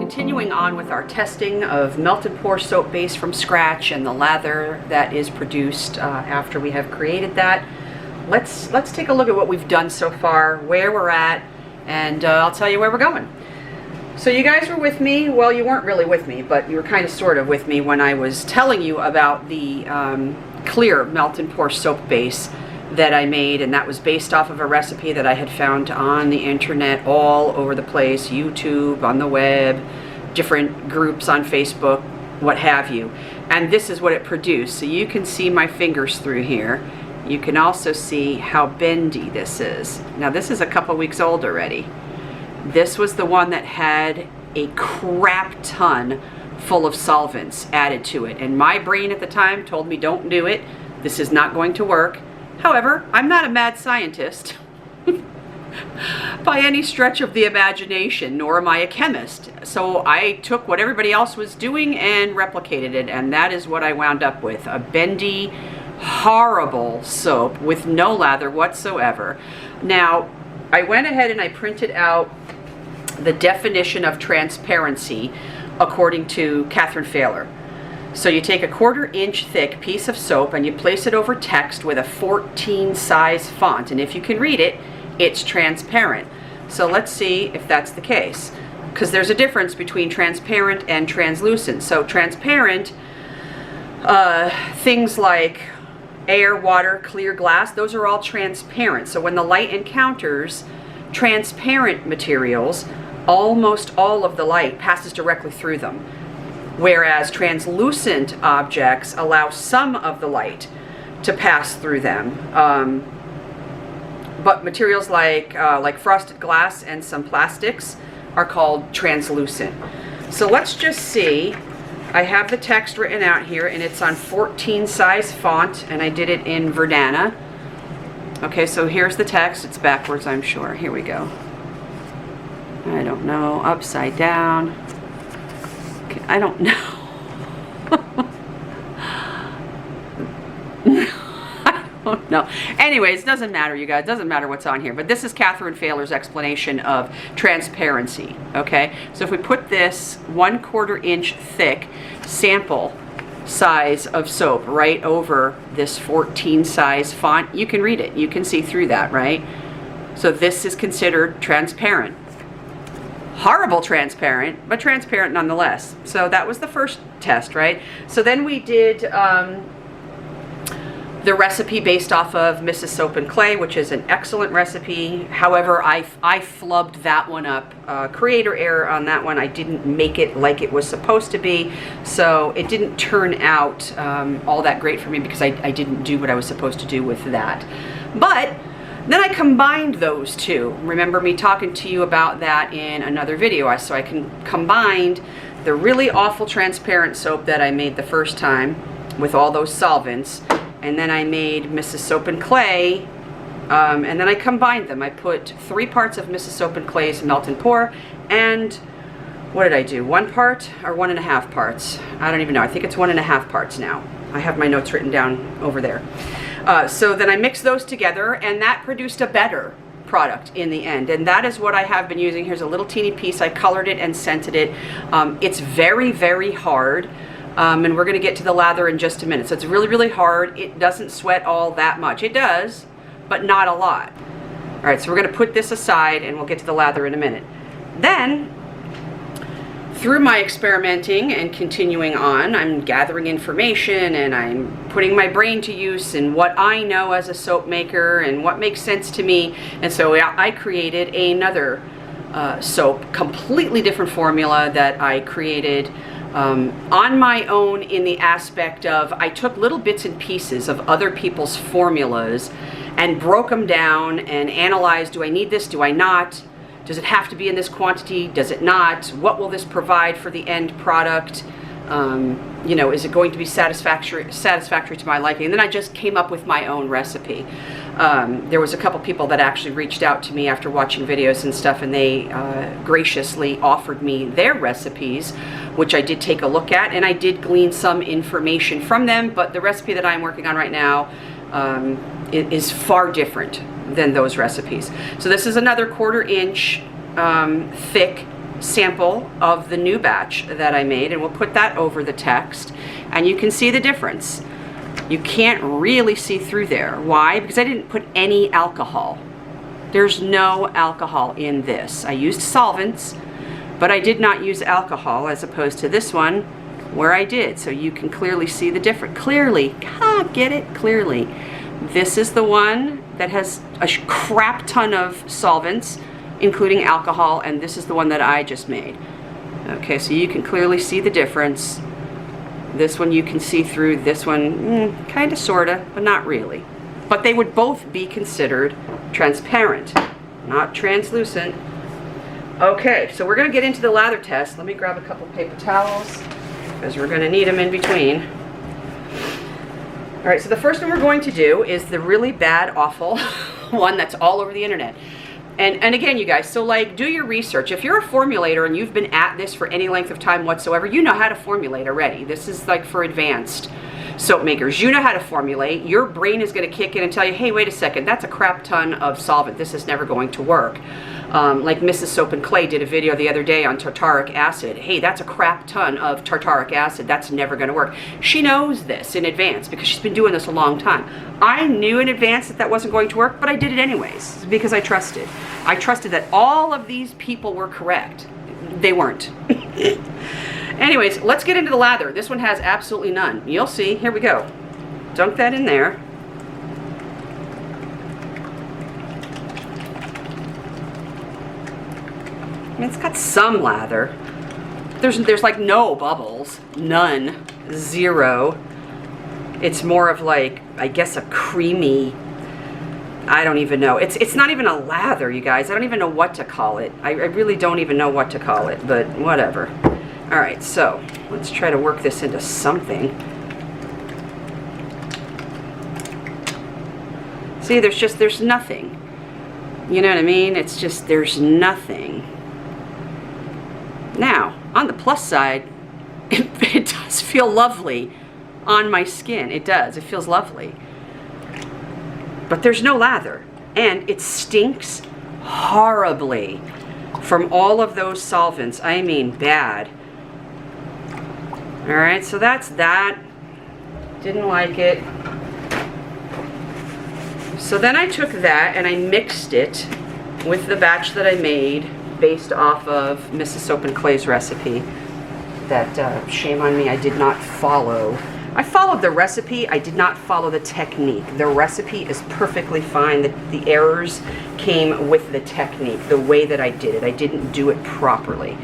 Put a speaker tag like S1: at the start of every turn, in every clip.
S1: continuing on with our testing of melt and pour soap base from scratch and the lather that is produced after we have created that. Let's take a look at what we've done so far, where we're at, and I'll tell you where we're going. So you guys were with me, well, you weren't really with me, but you were kind of sort of with me when I was telling you about the clear melt and pour soap base that I made, and that was based off of a recipe that I had found on the internet all over the place, YouTube, on the web, different groups on Facebook, what have you. And this is what it produced. So you can see my fingers through here. You can also see how bendy this is. Now this is a couple weeks old already. This was the one that had a crap ton full of solvents added to it. And my brain at the time told me, don't do it. This is not going to work. However, I'm not a mad scientist by any stretch of the imagination, nor am I a chemist. So I took what everybody else was doing and replicated it, and that is what I wound up with. A bendy, horrible soap with no lather whatsoever. Now, I went ahead and I printed out the definition of transparency according to Catherine Failer. So you take a 1/4 inch thick piece of soap and you place it over text with a 14 size font, and if you can read it, it's transparent. So let's see if that's the case, because there's a difference between transparent and translucent. So transparent, things like air, water, clear glass, those are all transparent. So when the light encounters transparent materials, almost all of the light passes directly through them. Whereas translucent objects allow some of the light to pass through them. But materials like frosted glass and some plastics are called translucent. So let's just see. I have the text written out here, and it's on 14 size font, and I did it in Verdana. Okay, so here's the text. It's backwards, I'm sure. Here we go. I don't know. Upside down. I don't know. I don't know. Anyways, it doesn't matter, you guys. It doesn't matter what's on here. But this is Catherine Failer's explanation of transparency. Okay? So if we put this 1/4 inch thick sample size of soap right over this 14 size font, you can read it. You can see through that, right? So this is considered transparent. Horrible transparent, but transparent nonetheless. So that was the first test, right? So then we did the recipe based off of Mrs. Soap and Clay, which is an excellent recipe. However, I flubbed that one up. Creator error on that one. I didn't make it like it was supposed to be, so it didn't turn out all that great for me because I didn't do what I was supposed to do with that. But then I combined those two. Remember me talking to you about that in another video. So I combined the really awful transparent soap that I made the first time with all those solvents, and then I made Mrs. Soap and Clay, and then I combined them. I put 3 parts of Mrs. Soap and Clay's melt and pour, and what did I do? 1 part or 1.5 parts? I don't even know. I think it's 1.5 parts now. I have my notes written down over there. So then I mixed those together, and that produced a better product in the end, and that is what I have been using. Here's a little teeny piece. I colored it and scented it. It's very, very hard, and we're going to get to the lather in just a minute. So it's really, really hard. It doesn't sweat all that much. It does, but not a lot. All right, so we're going to put this aside, and we'll get to the lather in a minute. Then, through my experimenting and continuing on, I'm gathering information and I'm putting my brain to use in what I know as a soap maker and what makes sense to me. And so I created another soap, completely different formula that I created on my own, in the aspect of I took little bits and pieces of other people's formulas and broke them down and analyzed, do I need this, do I not? Does it have to be in this quantity? Does it not? What will this provide for the end product? You know, is it going to be satisfactory to my liking? And then I just came up with my own recipe. There was a couple people that actually reached out to me after watching videos and stuff, and they graciously offered me their recipes, which I did take a look at, and I did glean some information from them, but the recipe that I'm working on right now is far different than those recipes. So this is another 1/4 inch thick sample of the new batch that I made, and we'll put that over the text, and you can see the difference. You can't really see through there. Why? Because I didn't put any alcohol. There's no alcohol in this. I used solvents, but I did not use alcohol, as opposed to this one where I did. So you can clearly see the difference. Clearly, get it? Clearly. This is the one that has a crap ton of solvents, including alcohol, and this is the one that I just made. Okay, so you can clearly see the difference. This one you can see through, this one, kind of, sort of, but not really. But they would both be considered transparent, not translucent. Okay, so we're going to get into the lather test. Let me grab a couple paper towels, because we're going to need them in between. All right, so the first one we're going to do is the really bad, awful one that's all over the internet. And again, you guys, so like, do your research. If you're a formulator and you've been at this for any length of time whatsoever, you know how to formulate already. This is like for advanced soap makers. You know how to formulate. Your brain is going to kick in and tell you, hey, wait a second, that's a crap ton of solvent. This is never going to work. Like Mrs. Soap and Clay did a video the other day on tartaric acid. Hey, that's a crap ton of tartaric acid. That's never going to work. She knows this in advance because she's been doing this a long time. I knew in advance that that wasn't going to work, but I did it anyways because I trusted. I trusted that all of these people were correct. They weren't. Anyways, let's get into the lather. This one has absolutely none. You'll see. Here we go. Dunk that in there. I mean, it's got some lather. There's like no bubbles. None. Zero. It's more of like, I guess, a creamy, I don't even know. It's not even a lather, you guys. I don't even know what to call it. I really don't even know what to call it, but whatever. All right, so let's try to work this into something. See, there's nothing. You know what I mean? It's just, there's nothing. Now, on the plus side, it does feel lovely on my skin. It does. It feels lovely. But there's no lather. And it stinks horribly from all of those solvents. I mean, bad. All right, so that's that. Didn't like it. So then I took that and I mixed it with the batch that I made based off of Mrs. Soap and Clay's recipe that, shame on me, I did not follow. I followed the recipe, I did not follow the technique. The recipe is perfectly fine. The errors came with the technique, the way that I did it. I didn't do it properly.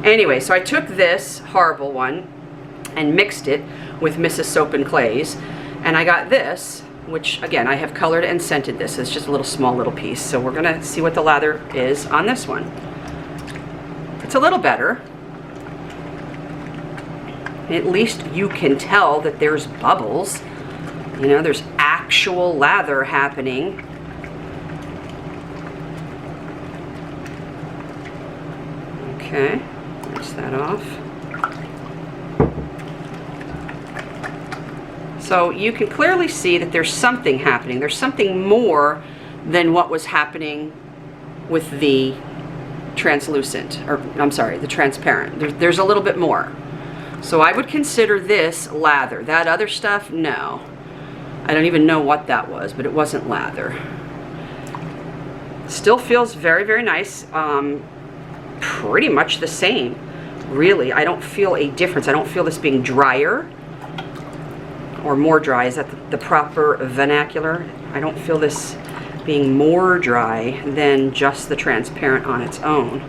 S1: Anyway, so I took this horrible one and mixed it with Mrs. Soap and Clay's, and I got this, which again, I have colored and scented this. It's just a small little piece. So we're gonna see what the lather is on this one. It's a little better. At least you can tell that there's bubbles. You know, there's actual lather happening. Okay, rinse that off. So you can clearly see that there's something happening. There's something more than what was happening with the translucent, or I'm sorry, the transparent. There's a little bit more. So I would consider this lather. That other stuff, no. I don't even know what that was, but it wasn't lather. Still feels very, very nice. Pretty much the same, really. I don't feel a difference. I don't feel this being drier or more dry. Is that the proper vernacular? I don't feel this being more dry than just the transparent on its own.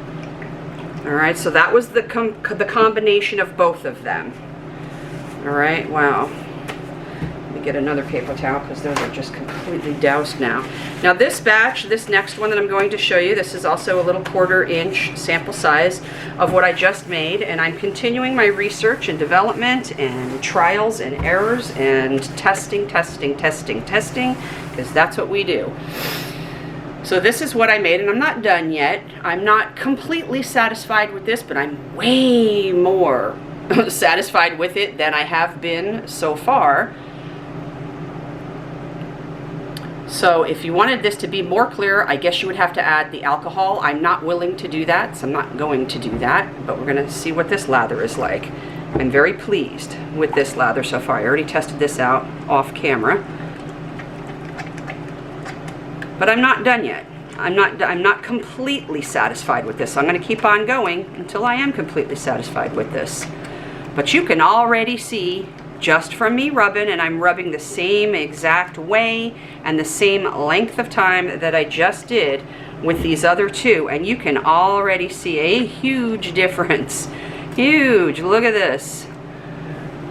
S1: All right, so that was the combination of both of them. All right, wow. Let me get another paper towel because those are just completely doused now. Now this batch, this next one that I'm going to show you, this is also a little 1/4 inch sample size of what I just made, and I'm continuing my research and development and trials and errors and testing, because that's what we do. So this is what I made, and I'm not done yet. I'm not completely satisfied with this, but I'm way more satisfied with it than I have been so far. So if you wanted this to be more clear, I guess you would have to add the alcohol. I'm not willing to do that, so I'm not going to do that, but we're gonna see what this lather is like. I'm very pleased with this lather so far. I already tested this out off camera, but I'm not done yet. I'm not completely satisfied with this. So I'm gonna keep on going until I am completely satisfied with this. But you can already see just from me rubbing, and I'm rubbing the same exact way and the same length of time that I just did with these other two, and you can already see a huge difference. Huge. Look at this.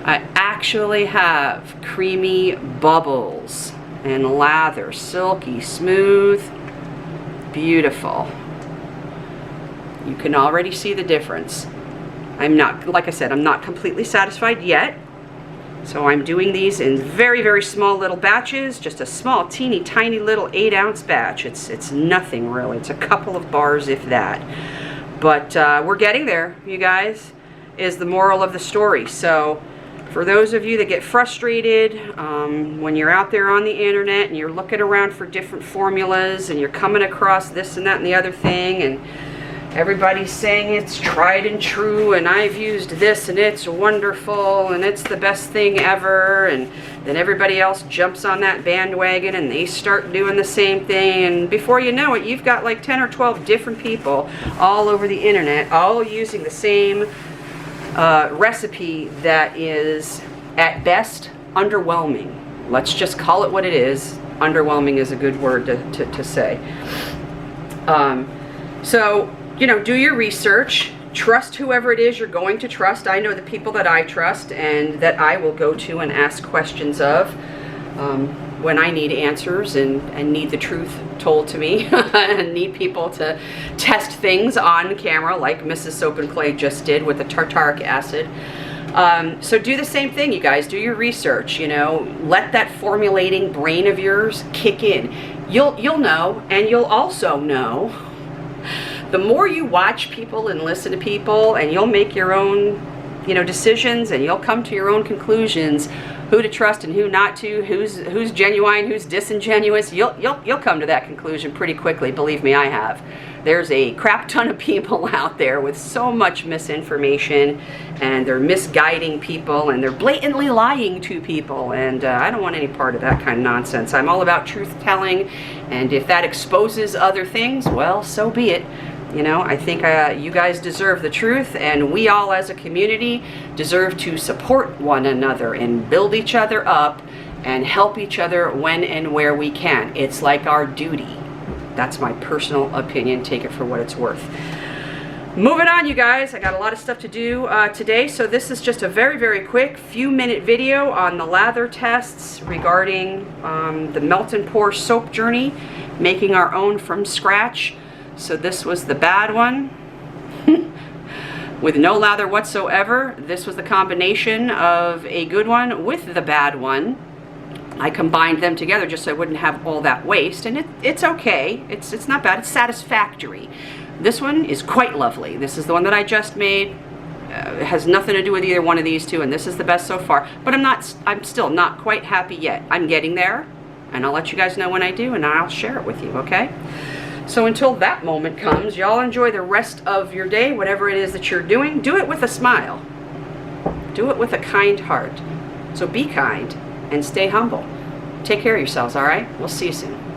S1: I actually have creamy bubbles and lather, silky smooth, beautiful. You can already see the difference. I'm not, like I said, I'm not completely satisfied yet. So I'm doing these in very, very small little batches, just a small, teeny, tiny little 8-ounce batch. It's nothing really. It's a couple of bars, if that. But we're getting there, you guys, is the moral of the story. So for those of you that get frustrated when you're out there on the internet and you're looking around for different formulas and you're coming across this and that and the other thing, and everybody's saying it's tried and true, and I've used this and it's wonderful and it's the best thing ever, and then everybody else jumps on that bandwagon and they start doing the same thing, and before you know it, you've got like 10 or 12 different people all over the internet all using the same recipe that is at best underwhelming. Let's just call it what it is. Underwhelming is a good word to say. So, you know, do your research, trust whoever it is you're going to trust. I know the people that I trust and that I will go to and ask questions of when I need answers and need the truth told to me and need people to test things on camera like Mrs. Soap and Clay just did with the tartaric acid. So do the same thing, you guys. Do your research, you know, let that formulating brain of yours kick in. You'll know, and you'll also know. The more you watch people and listen to people, and you'll make your own, you know, decisions, and you'll come to your own conclusions, who to trust and who not to, who's genuine, who's disingenuous. You'll come to that conclusion pretty quickly. Believe me, I have. There's a crap ton of people out there with so much misinformation, and they're misguiding people, and they're blatantly lying to people, and I don't want any part of that kind of nonsense. I'm all about truth telling, and if that exposes other things, well, so be it. You know, I think you guys deserve the truth, and we all as a community deserve to support one another and build each other up and help each other when and where we can. It's like our duty. That's my personal opinion. Take it for what it's worth. Moving on, you guys. I got a lot of stuff to do today, so this is just a very, very quick few-minute video on the lather tests regarding the melt and pour soap journey, making our own from scratch. So this was the bad one with no lather whatsoever. This was the combination of a good one with the bad one. I combined them together just so I wouldn't have all that waste, and it's okay. It's not bad. It's satisfactory. This one is quite lovely. This is the one that I just made. It has nothing to do with either one of these two, and this is the best so far. But I'm still not quite happy yet. I'm getting there, and I'll let you guys know when I do, and I'll share it with you, okay? So until that moment comes, y'all enjoy the rest of your day, whatever it is that you're doing. Do it with a smile. Do it with a kind heart. So be kind and stay humble. Take care of yourselves, all right? We'll see you soon.